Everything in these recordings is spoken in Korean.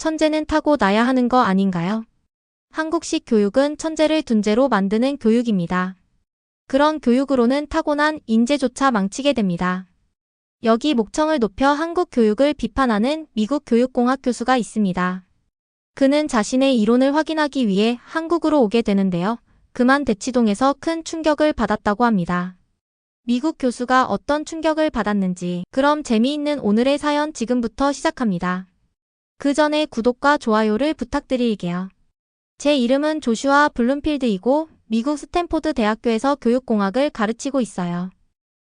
천재는 타고나야 하는 거 아닌가요? 한국식 교육은 천재를 둔재로 만드는 교육입니다. 그런 교육으로는 타고난 인재조차 망치게 됩니다. 여기 목청을 높여 한국 교육을 비판하는 미국 교육공학 교수가 있습니다. 그는 자신의 이론을 확인하기 위해 한국으로 오게 되는데요. 그만 대치동에서 큰 충격을 받았다고 합니다. 미국 교수가 어떤 충격을 받았는지, 그럼 재미있는 오늘의 사연 지금부터 시작합니다. 그 전에 구독과 좋아요를 부탁드릴게요. 제 이름은 조슈아 블룸필드이고 미국 스탠포드 대학교에서 교육공학을 가르치고 있어요.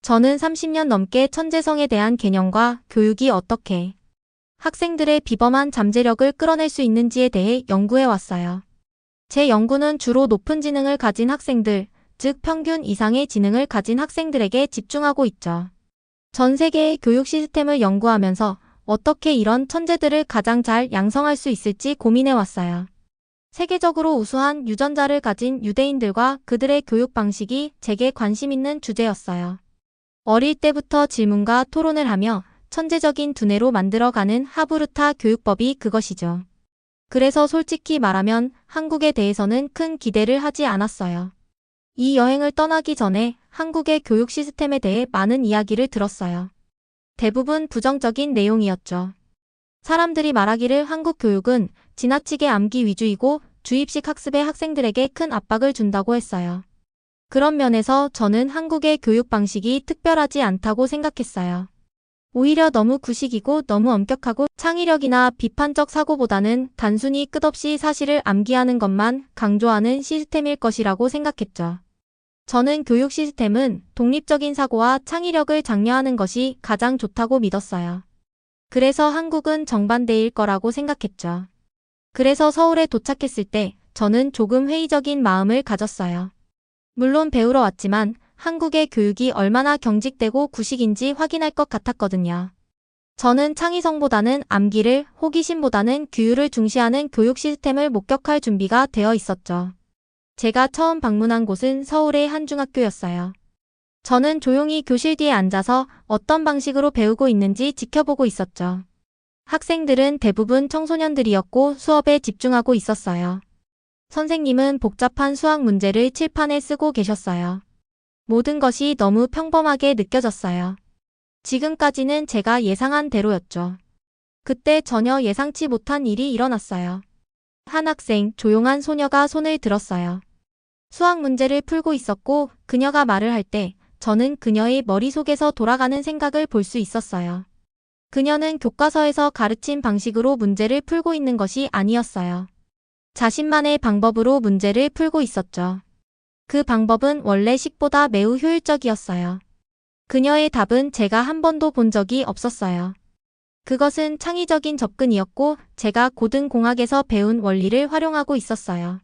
저는 30년 넘게 천재성에 대한 개념과 교육이 어떻게 학생들의 비범한 잠재력을 끌어낼 수 있는지에 대해 연구해왔어요. 제 연구는 주로 높은 지능을 가진 학생들, 즉 평균 이상의 지능을 가진 학생들에게 집중하고 있죠. 전 세계의 교육 시스템을 연구하면서 어떻게 이런 천재들을 가장 잘 양성할 수 있을지 고민해왔어요. 세계적으로 우수한 유전자를 가진 유대인들과 그들의 교육 방식이 제게 관심 있는 주제였어요. 어릴 때부터 질문과 토론을 하며 천재적인 두뇌로 만들어가는 하브르타 교육법이 그것이죠. 그래서 솔직히 말하면 한국에 대해서는 큰 기대를 하지 않았어요. 이 여행을 떠나기 전에 한국의 교육 시스템에 대해 많은 이야기를 들었어요. 대부분 부정적인 내용이었죠. 사람들이 말하기를 한국 교육은 지나치게 암기 위주이고 주입식 학습에 학생들에게 큰 압박을 준다고 했어요. 그런 면에서 저는 한국의 교육 방식이 특별하지 않다고 생각했어요. 오히려 너무 구식이고 너무 엄격하고 창의력이나 비판적 사고보다는 단순히 끝없이 사실을 암기하는 것만 강조하는 시스템일 것이라고 생각했죠. 저는 교육 시스템은 독립적인 사고와 창의력을 장려하는 것이 가장 좋다고 믿었어요. 그래서 한국은 정반대일 거라고 생각했죠. 그래서 서울에 도착했을 때 저는 조금 회의적인 마음을 가졌어요. 물론 배우러 왔지만 한국의 교육이 얼마나 경직되고 구식인지 확인할 것 같았거든요. 저는 창의성보다는 암기를, 호기심보다는 규율을 중시하는 교육 시스템을 목격할 준비가 되어 있었죠. 제가 처음 방문한 곳은 서울의 한 중학교였어요. 저는 조용히 교실 뒤에 앉아서 어떤 방식으로 배우고 있는지 지켜보고 있었죠. 학생들은 대부분 청소년들이었고 수업에 집중하고 있었어요. 선생님은 복잡한 수학 문제를 칠판에 쓰고 계셨어요. 모든 것이 너무 평범하게 느껴졌어요. 지금까지는 제가 예상한 대로였죠. 그때 전혀 예상치 못한 일이 일어났어요. 한 학생, 조용한 소녀가 손을 들었어요. 수학 문제를 풀고 있었고 그녀가 말을 할 때 저는 그녀의 머릿속에서 돌아가는 생각을 볼 수 있었어요. 그녀는 교과서에서 가르친 방식으로 문제를 풀고 있는 것이 아니었어요. 자신만의 방법으로 문제를 풀고 있었죠. 그 방법은 원래 식보다 매우 효율적이었어요. 그녀의 답은 제가 한 번도 본 적이 없었어요. 그것은 창의적인 접근이었고 제가 고등공학에서 배운 원리를 활용하고 있었어요.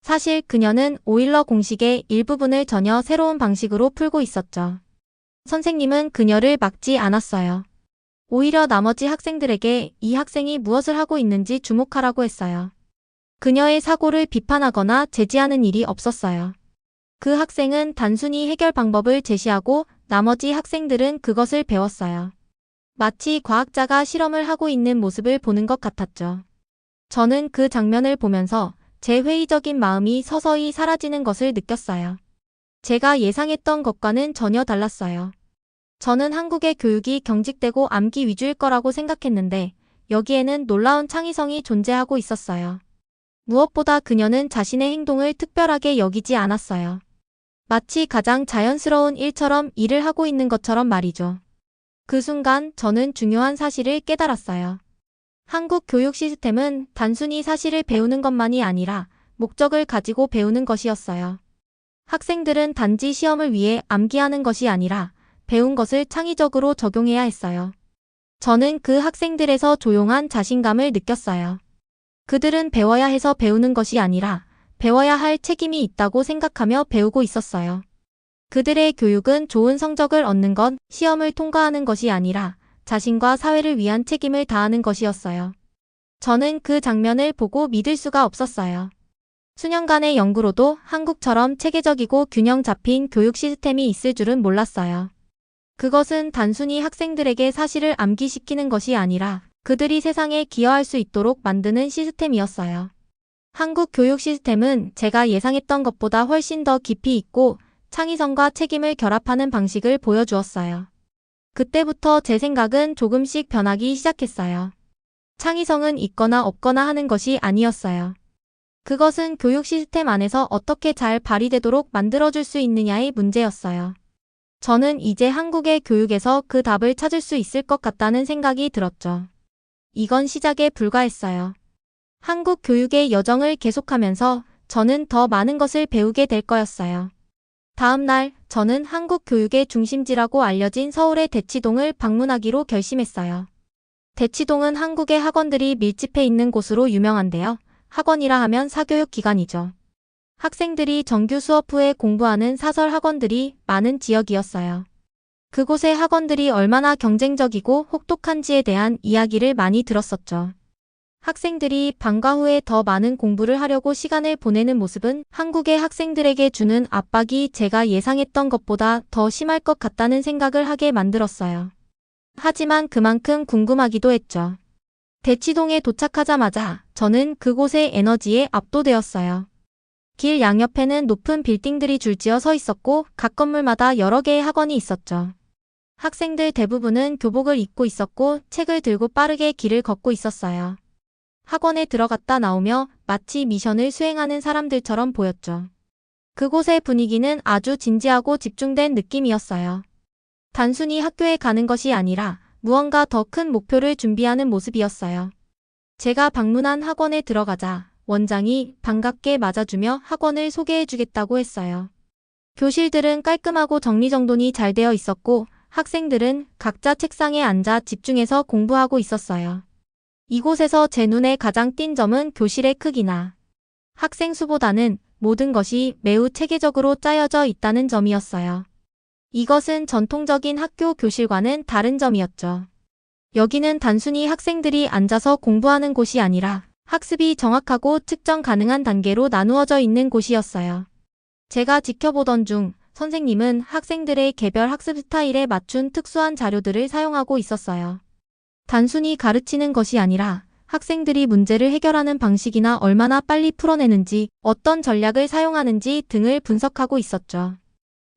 사실 그녀는 오일러 공식의 일부분을 전혀 새로운 방식으로 풀고 있었죠. 선생님은 그녀를 막지 않았어요. 오히려 나머지 학생들에게 이 학생이 무엇을 하고 있는지 주목하라고 했어요. 그녀의 사고를 비판하거나 제지하는 일이 없었어요. 그 학생은 단순히 해결 방법을 제시하고 나머지 학생들은 그것을 배웠어요. 마치 과학자가 실험을 하고 있는 모습을 보는 것 같았죠. 저는 그 장면을 보면서 제 회의적인 마음이 서서히 사라지는 것을 느꼈어요. 제가 예상했던 것과는 전혀 달랐어요. 저는 한국의 교육이 경직되고 암기 위주일 거라고 생각했는데 여기에는 놀라운 창의성이 존재하고 있었어요. 무엇보다 그녀는 자신의 행동을 특별하게 여기지 않았어요. 마치 가장 자연스러운 일처럼 일을 하고 있는 것처럼 말이죠. 그 순간 저는 중요한 사실을 깨달았어요. 한국 교육 시스템은 단순히 사실을 배우는 것만이 아니라 목적을 가지고 배우는 것이었어요. 학생들은 단지 시험을 위해 암기하는 것이 아니라 배운 것을 창의적으로 적용해야 했어요. 저는 그 학생들에서 조용한 자신감을 느꼈어요. 그들은 배워야 해서 배우는 것이 아니라 배워야 할 책임이 있다고 생각하며 배우고 있었어요. 그들의 교육은 좋은 성적을 얻는 것, 시험을 통과하는 것이 아니라 자신과 사회를 위한 책임을 다하는 것이었어요. 저는 그 장면을 보고 믿을 수가 없었어요. 수년간의 연구로도 한국처럼 체계적이고 균형 잡힌 교육 시스템이 있을 줄은 몰랐어요. 그것은 단순히 학생들에게 사실을 암기시키는 것이 아니라 그들이 세상에 기여할 수 있도록 만드는 시스템이었어요. 한국 교육 시스템은 제가 예상했던 것보다 훨씬 더 깊이 있고 창의성과 책임을 결합하는 방식을 보여주었어요. 그때부터 제 생각은 조금씩 변하기 시작했어요. 창의성은 있거나 없거나 하는 것이 아니었어요. 그것은 교육 시스템 안에서 어떻게 잘 발휘되도록 만들어줄 수 있느냐의 문제였어요. 저는 이제 한국의 교육에서 그 답을 찾을 수 있을 것 같다는 생각이 들었죠. 이건 시작에 불과했어요. 한국 교육의 여정을 계속하면서 저는 더 많은 것을 배우게 될 거였어요. 다음 날, 저는 한국 교육의 중심지라고 알려진 서울의 대치동을 방문하기로 결심했어요. 대치동은 한국의 학원들이 밀집해 있는 곳으로 유명한데요. 학원이라 하면 사교육 기관이죠. 학생들이 정규 수업 후에 공부하는 사설 학원들이 많은 지역이었어요. 그곳의 학원들이 얼마나 경쟁적이고 혹독한지에 대한 이야기를 많이 들었었죠. 학생들이 방과 후에 더 많은 공부를 하려고 시간을 보내는 모습은 한국의 학생들에게 주는 압박이 제가 예상했던 것보다 더 심할 것 같다는 생각을 하게 만들었어요. 하지만 그만큼 궁금하기도 했죠. 대치동에 도착하자마자 저는 그곳의 에너지에 압도되었어요. 길 양옆에는 높은 빌딩들이 줄지어 서 있었고 각 건물마다 여러 개의 학원이 있었죠. 학생들 대부분은 교복을 입고 있었고 책을 들고 빠르게 길을 걷고 있었어요. 학원에 들어갔다 나오며 마치 미션을 수행하는 사람들처럼 보였죠. 그곳의 분위기는 아주 진지하고 집중된 느낌이었어요. 단순히 학교에 가는 것이 아니라 무언가 더 큰 목표를 준비하는 모습이었어요. 제가 방문한 학원에 들어가자 원장이 반갑게 맞아주며 학원을 소개해주겠다고 했어요. 교실들은 깔끔하고 정리정돈이 잘 되어 있었고 학생들은 각자 책상에 앉아 집중해서 공부하고 있었어요. 이곳에서 제 눈에 가장 띈 점은 교실의 크기나 학생 수보다는 모든 것이 매우 체계적으로 짜여져 있다는 점이었어요. 이것은 전통적인 학교 교실과는 다른 점이었죠. 여기는 단순히 학생들이 앉아서 공부하는 곳이 아니라 학습이 정확하고 측정 가능한 단계로 나누어져 있는 곳이었어요. 제가 지켜보던 중 선생님은 학생들의 개별 학습 스타일에 맞춘 특수한 자료들을 사용하고 있었어요. 단순히 가르치는 것이 아니라 학생들이 문제를 해결하는 방식이나 얼마나 빨리 풀어내는지, 어떤 전략을 사용하는지 등을 분석하고 있었죠.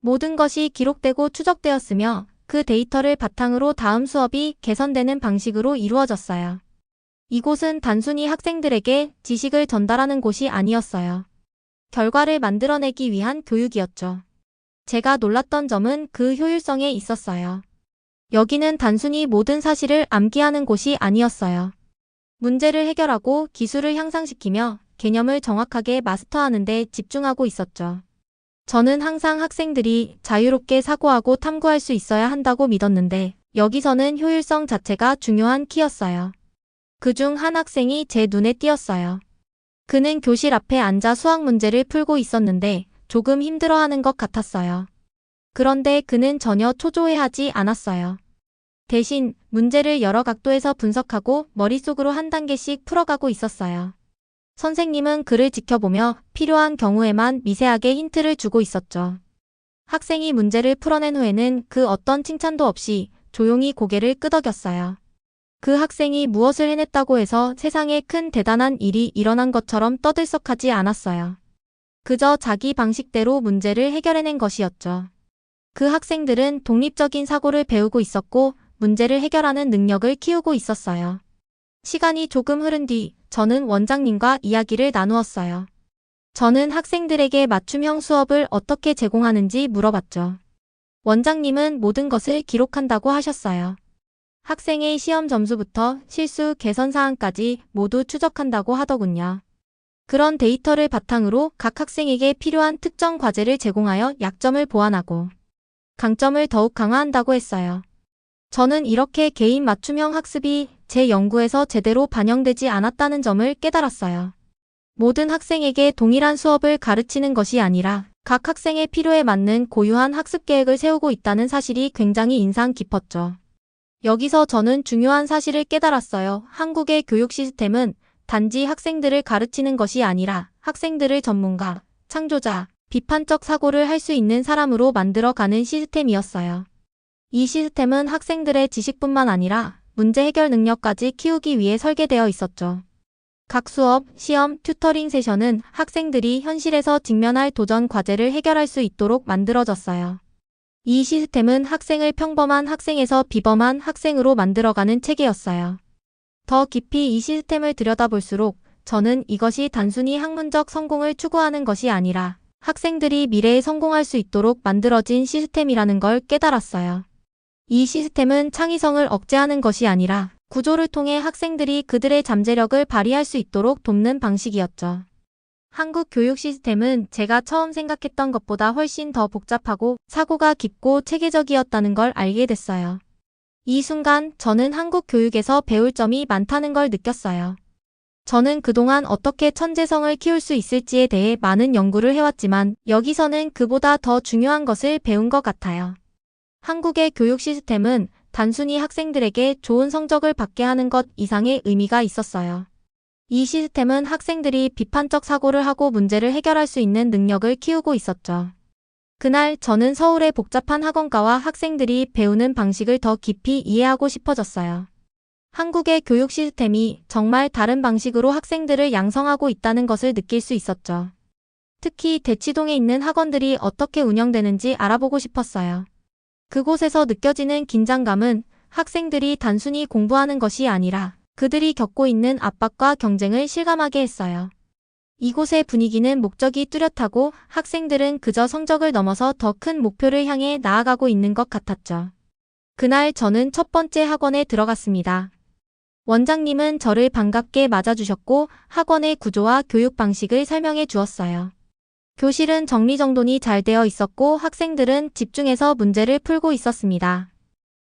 모든 것이 기록되고 추적되었으며 그 데이터를 바탕으로 다음 수업이 개선되는 방식으로 이루어졌어요. 이곳은 단순히 학생들에게 지식을 전달하는 곳이 아니었어요. 결과를 만들어내기 위한 교육이었죠. 제가 놀랐던 점은 그 효율성에 있었어요. 여기는 단순히 모든 사실을 암기하는 곳이 아니었어요. 문제를 해결하고 기술을 향상시키며 개념을 정확하게 마스터하는 데 집중하고 있었죠. 저는 항상 학생들이 자유롭게 사고하고 탐구할 수 있어야 한다고 믿었는데 여기서는 효율성 자체가 중요한 키였어요. 그중 한 학생이 제 눈에 띄었어요. 그는 교실 앞에 앉아 수학 문제를 풀고 있었는데 조금 힘들어하는 것 같았어요. 그런데 그는 전혀 초조해하지 않았어요. 대신 문제를 여러 각도에서 분석하고 머릿속으로 한 단계씩 풀어가고 있었어요. 선생님은 그를 지켜보며 필요한 경우에만 미세하게 힌트를 주고 있었죠. 학생이 문제를 풀어낸 후에는 그 어떤 칭찬도 없이 조용히 고개를 끄덕였어요. 그 학생이 무엇을 해냈다고 해서 세상에 큰 대단한 일이 일어난 것처럼 떠들썩하지 않았어요. 그저 자기 방식대로 문제를 해결해낸 것이었죠. 그 학생들은 독립적인 사고를 배우고 있었고 문제를 해결하는 능력을 키우고 있었어요. 시간이 조금 흐른 뒤 저는 원장님과 이야기를 나누었어요. 저는 학생들에게 맞춤형 수업을 어떻게 제공하는지 물어봤죠. 원장님은 모든 것을 기록한다고 하셨어요. 학생의 시험 점수부터 실수 개선 사항까지 모두 추적한다고 하더군요. 그런 데이터를 바탕으로 각 학생에게 필요한 특정 과제를 제공하여 약점을 보완하고 강점을 더욱 강화한다고 했어요. 저는 이렇게 개인 맞춤형 학습이 제 연구에서 제대로 반영되지 않았다는 점을 깨달았어요. 모든 학생에게 동일한 수업을 가르치는 것이 아니라 각 학생의 필요에 맞는 고유한 학습 계획을 세우고 있다는 사실이 굉장히 인상 깊었죠. 여기서 저는 중요한 사실을 깨달았어요. 한국의 교육 시스템은 단지 학생들을 가르치는 것이 아니라 학생들을 전문가, 창조자, 비판적 사고를 할 수 있는 사람으로 만들어가는 시스템이었어요. 이 시스템은 학생들의 지식뿐만 아니라 문제 해결 능력까지 키우기 위해 설계되어 있었죠. 각 수업, 시험, 튜터링 세션은 학생들이 현실에서 직면할 도전 과제를 해결할 수 있도록 만들어졌어요. 이 시스템은 학생을 평범한 학생에서 비범한 학생으로 만들어가는 체계였어요. 더 깊이 이 시스템을 들여다볼수록 저는 이것이 단순히 학문적 성공을 추구하는 것이 아니라 학생들이 미래에 성공할 수 있도록 만들어진 시스템이라는 걸 깨달았어요. 이 시스템은 창의성을 억제하는 것이 아니라 구조를 통해 학생들이 그들의 잠재력을 발휘할 수 있도록 돕는 방식이었죠. 한국 교육 시스템은 제가 처음 생각했던 것보다 훨씬 더 복잡하고 사고가 깊고 체계적이었다는 걸 알게 됐어요. 이 순간 저는 한국 교육에서 배울 점이 많다는 걸 느꼈어요. 저는 그동안 어떻게 천재성을 키울 수 있을지에 대해 많은 연구를 해왔지만 여기서는 그보다 더 중요한 것을 배운 것 같아요. 한국의 교육 시스템은 단순히 학생들에게 좋은 성적을 받게 하는 것 이상의 의미가 있었어요. 이 시스템은 학생들이 비판적 사고를 하고 문제를 해결할 수 있는 능력을 키우고 있었죠. 그날 저는 서울의 복잡한 학원가와 학생들이 배우는 방식을 더 깊이 이해하고 싶어졌어요. 한국의 교육 시스템이 정말 다른 방식으로 학생들을 양성하고 있다는 것을 느낄 수 있었죠. 특히 대치동에 있는 학원들이 어떻게 운영되는지 알아보고 싶었어요. 그곳에서 느껴지는 긴장감은 학생들이 단순히 공부하는 것이 아니라 그들이 겪고 있는 압박과 경쟁을 실감하게 했어요. 이곳의 분위기는 목적이 뚜렷하고 학생들은 그저 성적을 넘어서 더 큰 목표를 향해 나아가고 있는 것 같았죠. 그날 저는 첫 번째 학원에 들어갔습니다. 원장님은 저를 반갑게 맞아주셨고 학원의 구조와 교육 방식을 설명해 주었어요. 교실은 정리정돈이 잘 되어 있었고 학생들은 집중해서 문제를 풀고 있었습니다.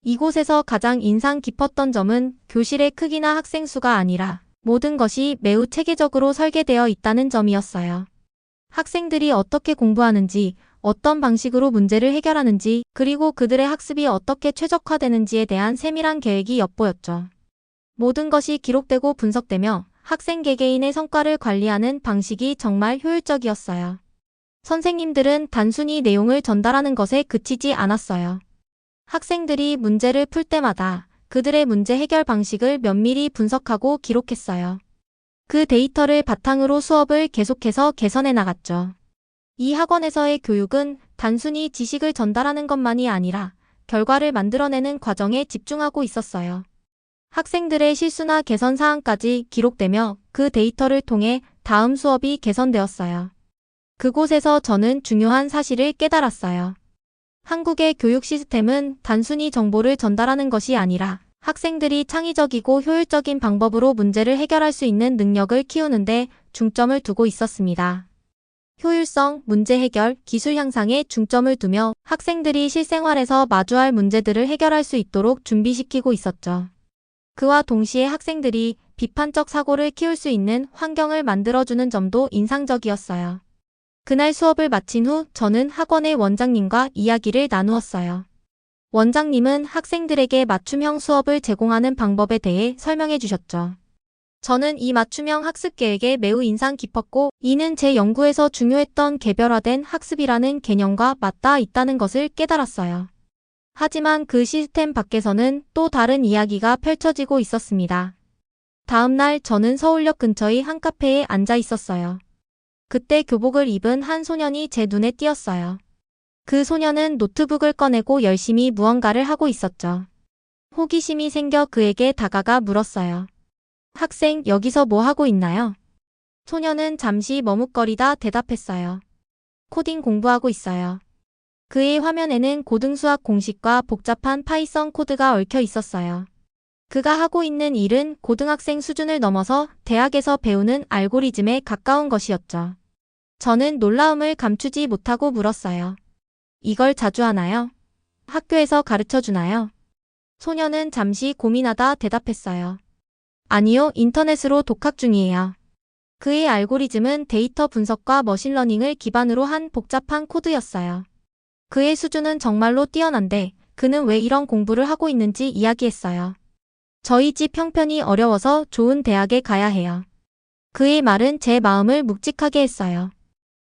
이곳에서 가장 인상 깊었던 점은 교실의 크기나 학생 수가 아니라 모든 것이 매우 체계적으로 설계되어 있다는 점이었어요. 학생들이 어떻게 공부하는지, 어떤 방식으로 문제를 해결하는지, 그리고 그들의 학습이 어떻게 최적화되는지에 대한 세밀한 계획이 엿보였죠. 모든 것이 기록되고 분석되며 학생 개개인의 성과를 관리하는 방식이 정말 효율적이었어요. 선생님들은 단순히 내용을 전달하는 것에 그치지 않았어요. 학생들이 문제를 풀 때마다 그들의 문제 해결 방식을 면밀히 분석하고 기록했어요. 그 데이터를 바탕으로 수업을 계속해서 개선해 나갔죠. 이 학원에서의 교육은 단순히 지식을 전달하는 것만이 아니라 결과를 만들어내는 과정에 집중하고 있었어요. 학생들의 실수나 개선 사항까지 기록되며 그 데이터를 통해 다음 수업이 개선되었어요. 그곳에서 저는 중요한 사실을 깨달았어요. 한국의 교육 시스템은 단순히 정보를 전달하는 것이 아니라 학생들이 창의적이고 효율적인 방법으로 문제를 해결할 수 있는 능력을 키우는데 중점을 두고 있었습니다. 효율성, 문제 해결, 기술 향상에 중점을 두며 학생들이 실생활에서 마주할 문제들을 해결할 수 있도록 준비시키고 있었죠. 그와 동시에 학생들이 비판적 사고를 키울 수 있는 환경을 만들어주는 점도 인상적이었어요. 그날 수업을 마친 후 저는 학원의 원장님과 이야기를 나누었어요. 원장님은 학생들에게 맞춤형 수업을 제공하는 방법에 대해 설명해 주셨죠. 저는 이 맞춤형 학습 계획에 매우 인상 깊었고 이는 제 연구에서 중요했던 개별화된 학습이라는 개념과 맞닿아 있다는 것을 깨달았어요. 하지만 그 시스템 밖에서는 또 다른 이야기가 펼쳐지고 있었습니다. 다음 날 저는 서울역 근처의 한 카페에 앉아 있었어요. 그때 교복을 입은 한 소년이 제 눈에 띄었어요. 그 소년은 노트북을 꺼내고 열심히 무언가를 하고 있었죠. 호기심이 생겨 그에게 다가가 물었어요. 학생, 여기서 뭐 하고 있나요? 소년은 잠시 머뭇거리다 대답했어요. 코딩 공부하고 있어요. 그의 화면에는 고등수학 공식과 복잡한 파이썬 코드가 얽혀 있었어요. 그가 하고 있는 일은 고등학생 수준을 넘어서 대학에서 배우는 알고리즘에 가까운 것이었죠. 저는 놀라움을 감추지 못하고 물었어요. 이걸 자주 하나요? 학교에서 가르쳐 주나요? 소년은 잠시 고민하다 대답했어요. 아니요, 인터넷으로 독학 중이에요. 그의 알고리즘은 데이터 분석과 머신러닝을 기반으로 한 복잡한 코드였어요. 그의 수준은 정말로 뛰어난데 그는 왜 이런 공부를 하고 있는지 이야기했어요. 저희 집 형편이 어려워서 좋은 대학에 가야 해요. 그의 말은 제 마음을 묵직하게 했어요.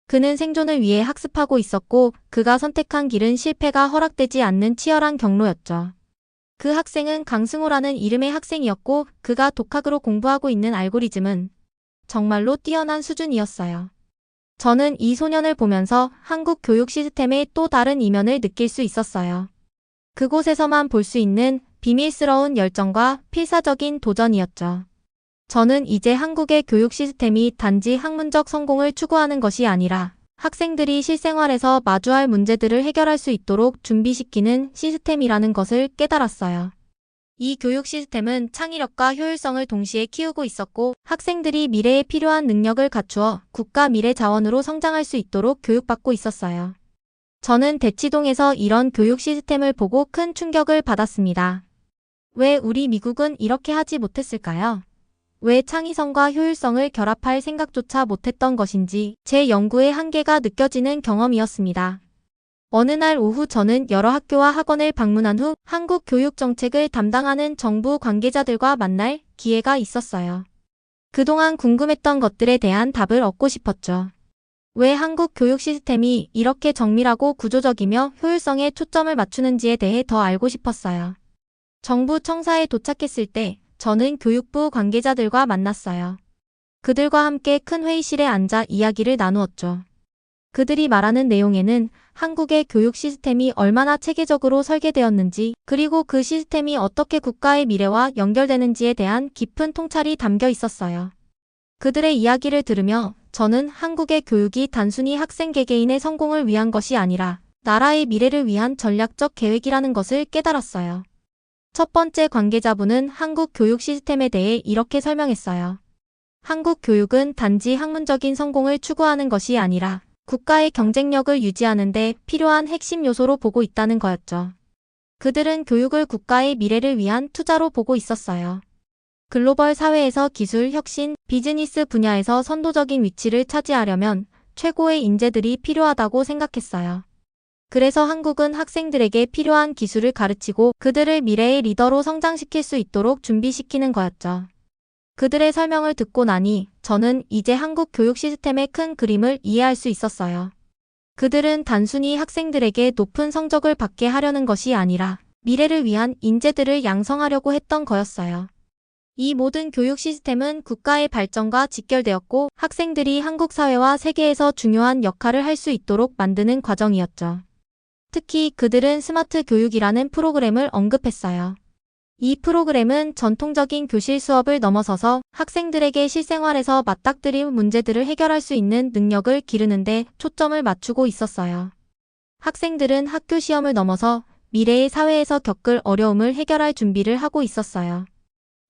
그는 생존을 위해 학습하고 있었고 그가 선택한 길은 실패가 허락되지 않는 치열한 경로였죠. 그 학생은 강승호라는 이름의 학생이었고 그가 독학으로 공부하고 있는 알고리즘은 정말로 뛰어난 수준이었어요. 저는 이 소년을 보면서 한국 교육 시스템의 또 다른 이면을 느낄 수 있었어요. 그곳에서만 볼 수 있는 비밀스러운 열정과 필사적인 도전이었죠. 저는 이제 한국의 교육 시스템이 단지 학문적 성공을 추구하는 것이 아니라 학생들이 실생활에서 마주할 문제들을 해결할 수 있도록 준비시키는 시스템이라는 것을 깨달았어요. 이 교육 시스템은 창의력과 효율성을 동시에 키우고 있었고 학생들이 미래에 필요한 능력을 갖추어 국가 미래 자원으로 성장할 수 있도록 교육받고 있었어요. 저는 대치동에서 이런 교육 시스템을 보고 큰 충격을 받았습니다. 왜 우리 미국은 이렇게 하지 못했을까요? 왜 창의성과 효율성을 결합할 생각조차 못했던 것인지 제 연구의 한계가 느껴지는 경험이었습니다. 어느 날 오후 저는 여러 학교와 학원을 방문한 후 한국 교육 정책을 담당하는 정부 관계자들과 만날 기회가 있었어요. 그동안 궁금했던 것들에 대한 답을 얻고 싶었죠. 왜 한국 교육 시스템이 이렇게 정밀하고 구조적이며 효율성에 초점을 맞추는지에 대해 더 알고 싶었어요. 정부 청사에 도착했을 때 저는 교육부 관계자들과 만났어요. 그들과 함께 큰 회의실에 앉아 이야기를 나누었죠. 그들이 말하는 내용에는 한국의 교육 시스템이 얼마나 체계적으로 설계되었는지 그리고 그 시스템이 어떻게 국가의 미래와 연결되는지에 대한 깊은 통찰이 담겨 있었어요. 그들의 이야기를 들으며 저는 한국의 교육이 단순히 학생 개개인의 성공을 위한 것이 아니라 나라의 미래를 위한 전략적 계획이라는 것을 깨달았어요. 첫 번째 관계자분은 한국 교육 시스템에 대해 이렇게 설명했어요. 한국 교육은 단지 학문적인 성공을 추구하는 것이 아니라 국가의 경쟁력을 유지하는 데 필요한 핵심 요소로 보고 있다는 거였죠. 그들은 교육을 국가의 미래를 위한 투자로 보고 있었어요. 글로벌 사회에서 기술, 혁신, 비즈니스 분야에서 선도적인 위치를 차지하려면 최고의 인재들이 필요하다고 생각했어요. 그래서 한국은 학생들에게 필요한 기술을 가르치고 그들을 미래의 리더로 성장시킬 수 있도록 준비시키는 거였죠. 그들의 설명을 듣고 나니 저는 이제 한국 교육 시스템의 큰 그림을 이해할 수 있었어요. 그들은 단순히 학생들에게 높은 성적을 받게 하려는 것이 아니라 미래를 위한 인재들을 양성하려고 했던 거였어요. 이 모든 교육 시스템은 국가의 발전과 직결되었고 학생들이 한국 사회와 세계에서 중요한 역할을 할 수 있도록 만드는 과정이었죠. 특히 그들은 스마트 교육이라는 프로그램을 언급했어요. 이 프로그램은 전통적인 교실 수업을 넘어서서 학생들에게 실생활에서 맞닥뜨릴 문제들을 해결할 수 있는 능력을 기르는 데 초점을 맞추고 있었어요. 학생들은 학교 시험을 넘어서 미래의 사회에서 겪을 어려움을 해결할 준비를 하고 있었어요.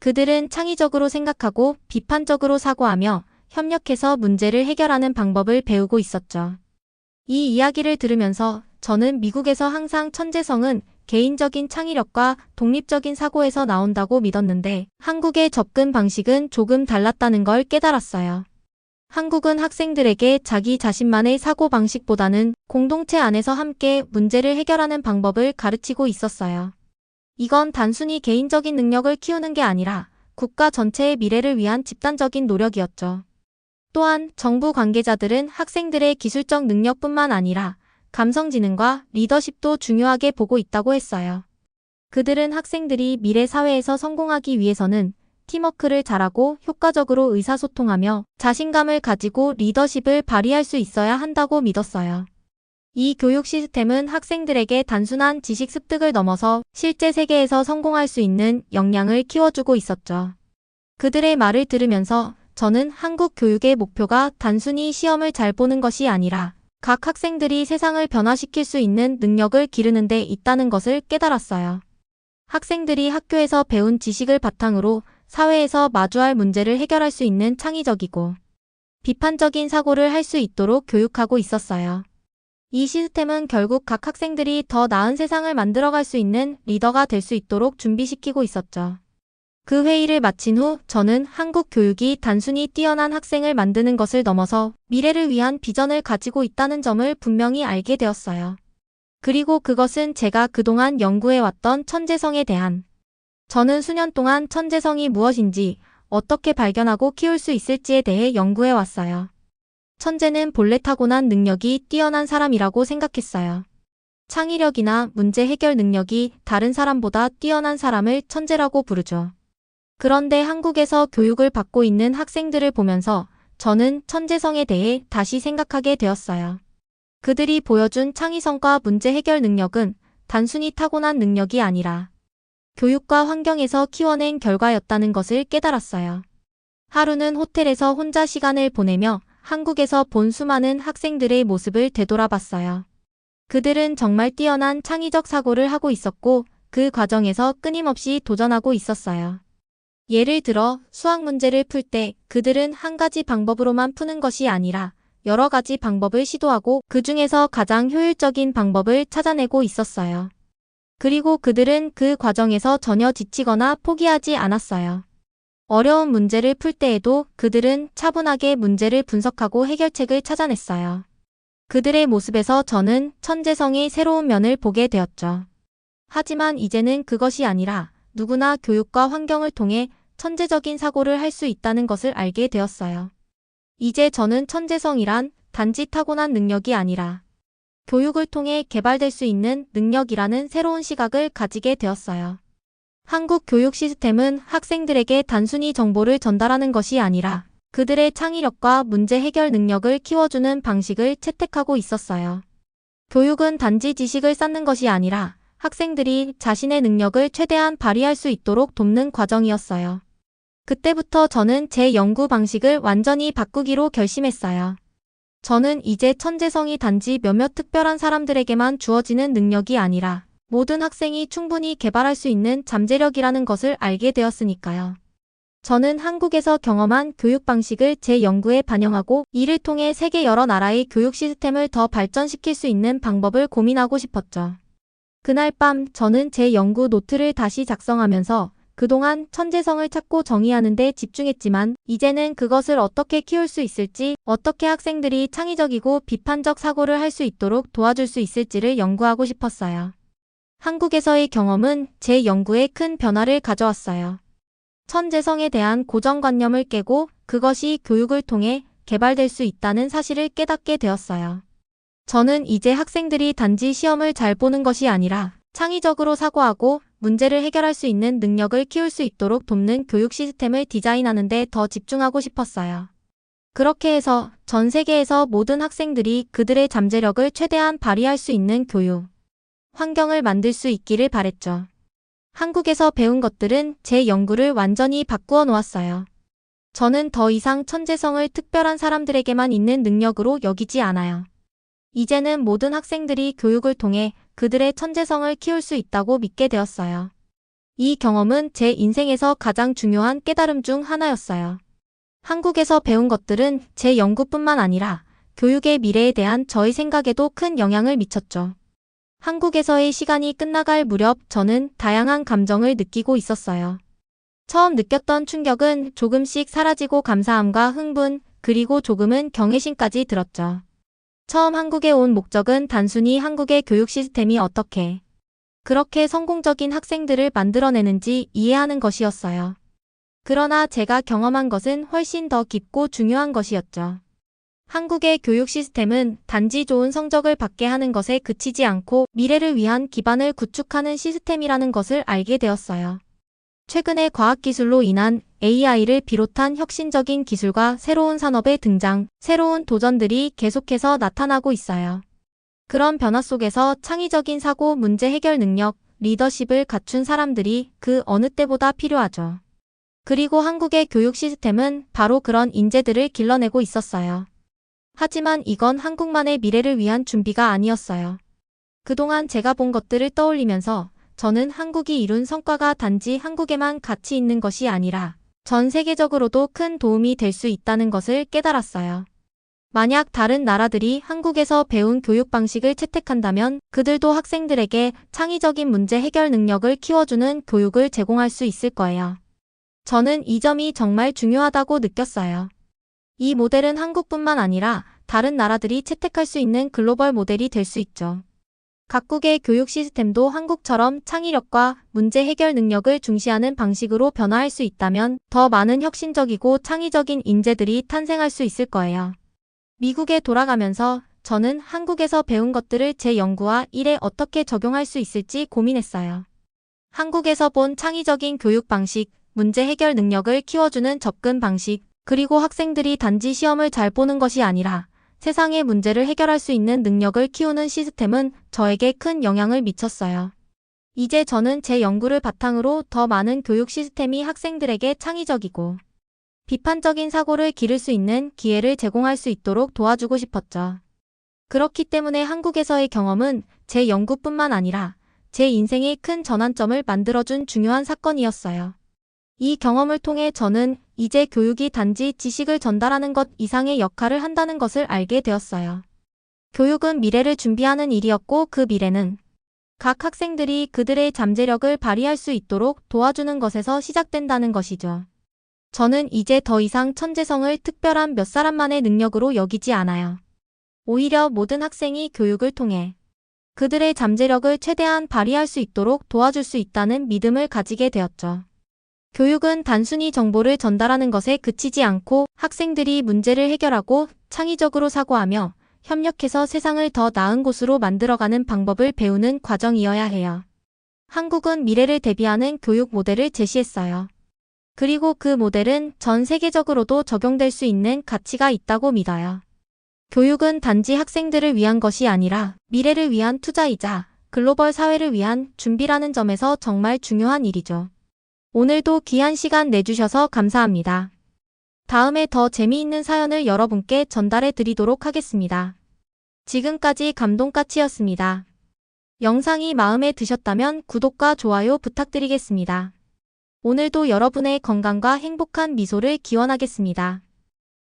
그들은 창의적으로 생각하고 비판적으로 사고하며 협력해서 문제를 해결하는 방법을 배우고 있었죠. 이 이야기를 들으면서 저는 미국에서 항상 천재성은 개인적인 창의력과 독립적인 사고에서 나온다고 믿었는데 한국의 접근 방식은 조금 달랐다는 걸 깨달았어요. 한국은 학생들에게 자기 자신만의 사고 방식보다는 공동체 안에서 함께 문제를 해결하는 방법을 가르치고 있었어요. 이건 단순히 개인적인 능력을 키우는 게 아니라 국가 전체의 미래를 위한 집단적인 노력이었죠. 또한 정부 관계자들은 학생들의 기술적 능력뿐만 아니라 감성지능과 리더십도 중요하게 보고 있다고 했어요. 그들은 학생들이 미래 사회에서 성공하기 위해서는 팀워크를 잘하고 효과적으로 의사소통하며 자신감을 가지고 리더십을 발휘할 수 있어야 한다고 믿었어요. 이 교육 시스템은 학생들에게 단순한 지식 습득을 넘어서 실제 세계에서 성공할 수 있는 역량을 키워주고 있었죠. 그들의 말을 들으면서 저는 한국 교육의 목표가 단순히 시험을 잘 보는 것이 아니라 각 학생들이 세상을 변화시킬 수 있는 능력을 기르는 데 있다는 것을 깨달았어요. 학생들이 학교에서 배운 지식을 바탕으로 사회에서 마주할 문제를 해결할 수 있는 창의적이고 비판적인 사고를 할 수 있도록 교육하고 있었어요. 이 시스템은 결국 각 학생들이 더 나은 세상을 만들어갈 수 있는 리더가 될 수 있도록 준비시키고 있었죠. 그 회의를 마친 후 저는 한국 교육이 단순히 뛰어난 학생을 만드는 것을 넘어서 미래를 위한 비전을 가지고 있다는 점을 분명히 알게 되었어요. 그리고 그것은 제가 그동안 연구해왔던 천재성에 대한 저는 수년 동안 천재성이 무엇인지 어떻게 발견하고 키울 수 있을지에 대해 연구해왔어요. 천재는 본래 타고난 능력이 뛰어난 사람이라고 생각했어요. 창의력이나 문제 해결 능력이 다른 사람보다 뛰어난 사람을 천재라고 부르죠. 그런데 한국에서 교육을 받고 있는 학생들을 보면서 저는 천재성에 대해 다시 생각하게 되었어요. 그들이 보여준 창의성과 문제 해결 능력은 단순히 타고난 능력이 아니라 교육과 환경에서 키워낸 결과였다는 것을 깨달았어요. 하루는 호텔에서 혼자 시간을 보내며 한국에서 본 수많은 학생들의 모습을 되돌아봤어요. 그들은 정말 뛰어난 창의적 사고를 하고 있었고 그 과정에서 끊임없이 도전하고 있었어요. 예를 들어 수학 문제를 풀 때 그들은 한 가지 방법으로만 푸는 것이 아니라 여러 가지 방법을 시도하고 그 중에서 가장 효율적인 방법을 찾아내고 있었어요. 그리고 그들은 그 과정에서 전혀 지치거나 포기하지 않았어요. 어려운 문제를 풀 때에도 그들은 차분하게 문제를 분석하고 해결책을 찾아냈어요. 그들의 모습에서 저는 천재성의 새로운 면을 보게 되었죠. 하지만 이제는 그것이 아니라 누구나 교육과 환경을 통해 천재적인 사고를 할 수 있다는 것을 알게 되었어요. 이제 저는 천재성이란 단지 타고난 능력이 아니라 교육을 통해 개발될 수 있는 능력이라는 새로운 시각을 가지게 되었어요. 한국 교육 시스템은 학생들에게 단순히 정보를 전달하는 것이 아니라 그들의 창의력과 문제 해결 능력을 키워주는 방식을 채택하고 있었어요. 교육은 단지 지식을 쌓는 것이 아니라 학생들이 자신의 능력을 최대한 발휘할 수 있도록 돕는 과정이었어요. 그때부터 저는 제 연구 방식을 완전히 바꾸기로 결심했어요. 저는 이제 천재성이 단지 몇몇 특별한 사람들에게만 주어지는 능력이 아니라 모든 학생이 충분히 개발할 수 있는 잠재력이라는 것을 알게 되었으니까요. 저는 한국에서 경험한 교육 방식을 제 연구에 반영하고 이를 통해 세계 여러 나라의 교육 시스템을 더 발전시킬 수 있는 방법을 고민하고 싶었죠. 그날 밤 저는 제 연구 노트를 다시 작성하면서 그동안 천재성을 찾고 정의하는 데 집중했지만 이제는 그것을 어떻게 키울 수 있을지, 어떻게 학생들이 창의적이고 비판적 사고를 할 수 있도록 도와줄 수 있을지를 연구하고 싶었어요. 한국에서의 경험은 제 연구에 큰 변화를 가져왔어요. 천재성에 대한 고정관념을 깨고 그것이 교육을 통해 개발될 수 있다는 사실을 깨닫게 되었어요. 저는 이제 학생들이 단지 시험을 잘 보는 것이 아니라 창의적으로 사고하고 문제를 해결할 수 있는 능력을 키울 수 있도록 돕는 교육 시스템을 디자인하는 데 더 집중하고 싶었어요. 그렇게 해서 전 세계에서 모든 학생들이 그들의 잠재력을 최대한 발휘할 수 있는 교육 환경을 만들 수 있기를 바랬죠. 한국에서 배운 것들은 제 연구를 완전히 바꾸어 놓았어요. 저는 더 이상 천재성을 특별한 사람들에게만 있는 능력으로 여기지 않아요. 이제는 모든 학생들이 교육을 통해 그들의 천재성을 키울 수 있다고 믿게 되었어요. 이 경험은 제 인생에서 가장 중요한 깨달음 중 하나였어요. 한국에서 배운 것들은 제 연구뿐만 아니라 교육의 미래에 대한 저의 생각에도 큰 영향을 미쳤죠. 한국에서의 시간이 끝나갈 무렵 저는 다양한 감정을 느끼고 있었어요. 처음 느꼈던 충격은 조금씩 사라지고 감사함과 흥분, 그리고 조금은 경외심까지 들었죠. 처음 한국에 온 목적은 단순히 한국의 교육 시스템이 어떻게 그렇게 성공적인 학생들을 만들어내는지 이해하는 것이었어요. 그러나 제가 경험한 것은 훨씬 더 깊고 중요한 것이었죠. 한국의 교육 시스템은 단지 좋은 성적을 받게 하는 것에 그치지 않고 미래를 위한 기반을 구축하는 시스템이라는 것을 알게 되었어요. 최근의 과학기술로 인한 AI를 비롯한 혁신적인 기술과 새로운 산업의 등장, 새로운 도전들이 계속해서 나타나고 있어요. 그런 변화 속에서 창의적인 사고, 문제 해결 능력, 리더십을 갖춘 사람들이 그 어느 때보다 필요하죠. 그리고 한국의 교육 시스템은 바로 그런 인재들을 길러내고 있었어요. 하지만 이건 한국만의 미래를 위한 준비가 아니었어요. 그동안 제가 본 것들을 떠올리면서 저는 한국이 이룬 성과가 단지 한국에만 가치 있는 것이 아니라 전 세계적으로도 큰 도움이 될 수 있다는 것을 깨달았어요. 만약 다른 나라들이 한국에서 배운 교육 방식을 채택한다면 그들도 학생들에게 창의적인 문제 해결 능력을 키워주는 교육을 제공할 수 있을 거예요. 저는 이 점이 정말 중요하다고 느꼈어요. 이 모델은 한국뿐만 아니라 다른 나라들이 채택할 수 있는 글로벌 모델이 될 수 있죠. 각국의 교육 시스템도 한국처럼 창의력과 문제 해결 능력을 중시하는 방식으로 변화할 수 있다면 더 많은 혁신적이고 창의적인 인재들이 탄생할 수 있을 거예요. 미국에 돌아가면서 저는 한국에서 배운 것들을 제 연구와 일에 어떻게 적용할 수 있을지 고민했어요. 한국에서 본 창의적인 교육 방식, 문제 해결 능력을 키워주는 접근 방식, 그리고 학생들이 단지 시험을 잘 보는 것이 아니라 세상의 문제를 해결할 수 있는 능력을 키우는 시스템은 저에게 큰 영향을 미쳤어요. 이제 저는 제 연구를 바탕으로 더 많은 교육 시스템이 학생들에게 창의적이고 비판적인 사고를 기를 수 있는 기회를 제공할 수 있도록 도와주고 싶었죠. 그렇기 때문에 한국에서의 경험은 제 연구뿐만 아니라 제 인생의 큰 전환점을 만들어준 중요한 사건이었어요. 이 경험을 통해 저는 이제 교육이 단지 지식을 전달하는 것 이상의 역할을 한다는 것을 알게 되었어요. 교육은 미래를 준비하는 일이었고 그 미래는 각 학생들이 그들의 잠재력을 발휘할 수 있도록 도와주는 것에서 시작된다는 것이죠. 저는 이제 더 이상 천재성을 특별한 몇 사람만의 능력으로 여기지 않아요. 오히려 모든 학생이 교육을 통해 그들의 잠재력을 최대한 발휘할 수 있도록 도와줄 수 있다는 믿음을 가지게 되었죠. 교육은 단순히 정보를 전달하는 것에 그치지 않고 학생들이 문제를 해결하고 창의적으로 사고하며 협력해서 세상을 더 나은 곳으로 만들어가는 방법을 배우는 과정이어야 해요. 한국은 미래를 대비하는 교육 모델을 제시했어요. 그리고 그 모델은 전 세계적으로도 적용될 수 있는 가치가 있다고 믿어요. 교육은 단지 학생들을 위한 것이 아니라 미래를 위한 투자이자 글로벌 사회를 위한 준비라는 점에서 정말 중요한 일이죠. 오늘도 귀한 시간 내주셔서 감사합니다. 다음에 더 재미있는 사연을 여러분께 전달해 드리도록 하겠습니다. 지금까지 감동까치였습니다. 영상이 마음에 드셨다면 구독과 좋아요 부탁드리겠습니다. 오늘도 여러분의 건강과 행복한 미소를 기원하겠습니다.